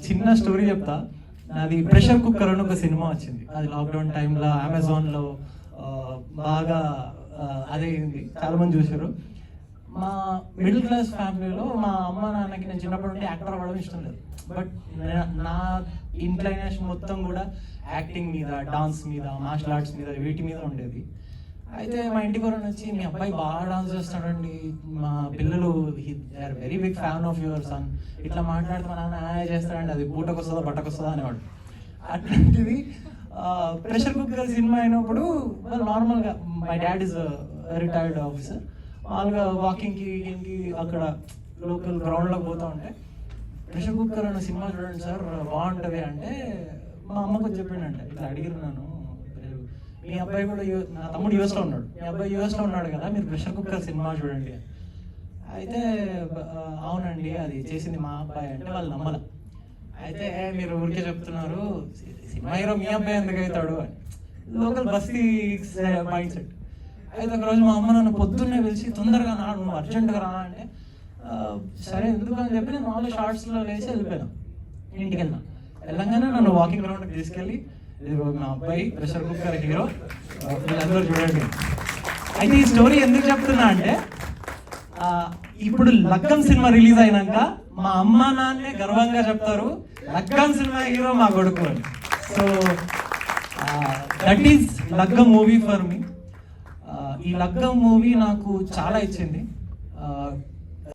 చిన్న స్టోరీ చెప్తా. నాది ప్రెషర్ కుక్కర్ అని ఒక సినిమా వచ్చింది. అది లాక్డౌన్ టైంలో అమెజాన్లో బాగా అదే అయింది, చాలా మంది చూశారు. మా మిడిల్ క్లాస్ ఫ్యామిలీలో మా అమ్మ నాన్నకి నేను చిన్నప్పటి నుండి యాక్టర్ అవ్వడం ఇష్టం లేదు. బట్ నా ఇంక్లైనేషన్ మొత్తం కూడా యాక్టింగ్ మీద, డాన్స్ మీద, మార్షల్ ఆర్ట్స్ మీద, వీటి మీద ఉండేది. అయితే మా ఇంటికి ఎవరైనా వచ్చి మీ అబ్బాయి బాగా డాన్స్ చేస్తాడండి, మా పిల్లలు they are very big fan of your son, ఇట్లా మాట్లాడితే మా నాన్న చేస్తాడండి, అది పూటకు వస్తుందా బట్టకు వస్తుందా అనేవాడు. అట్లాంటిది ప్రెషర్ కుక్కర్ సినిమా అయినప్పుడు నార్మల్గా my dad is retired officer, మామూలుగా వాకింగ్కి అక్కడ లోకల్ గ్రౌండ్లోకి పోతూ ఉంటే ప్రెషర్ కుక్కర్ అనే సినిమా చూడండి సార్ బాగుంటుంది అంటే మా అమ్మకు చెప్పానంటే ఇట్లా అడిగినాను, మీ అబ్బాయి కూడా నా తమ్ముడు యూఎస్లో ఉన్నాడు, మీ అబ్బాయి యూఎస్లో ఉన్నాడు కదా, మీరు ప్రెషర్ కుక్కర్ సినిమా చూడండి. అయితే అవునండి అది చేసింది మా అబ్బాయి అంటే వాళ్ళు నమ్మల. అయితే మీరు ఊరికే చెప్తున్నారు, సినిమా హీరో మీ అబ్బాయి ఎందుకు అవుతాడు అని లోకల్ బస్తీ మైండ్ సెట్. అయితే ఒకరోజు మా అమ్మ నన్ను పొద్దున్నే పిలిచి తొందరగా రా, నువ్వు అర్జెంటుగా రా అంటే సరే ఎందుకు అని చెప్పి నేను 4 షార్ట్స్లో వేసి వెళ్ళిపోయాను. ఇంటికి వెళ్ళంగానే నన్ను వాకింగ్ గ్రౌండ్కి తీసుకెళ్ళి మా అబ్బాయి ప్రెషర్ కుక్కర్ హీరో, వీళ్ళందరూ చూడండి. అయితే ఈ స్టోరీ ఎందుకు చెప్తున్నా అంటే ఇప్పుడు లగ్గం సినిమా రిలీజ్ అయినాక మా అమ్మ నాన్నే గర్వంగా చెప్తారు లగ్గం సినిమా హీరో మా కొడుకు అని. సో దట్ ఈస్ లగ్గం మూవీ ఫర్ మీ. ఈ లగ్గం మూవీ నాకు చాలా ఇచ్చింది.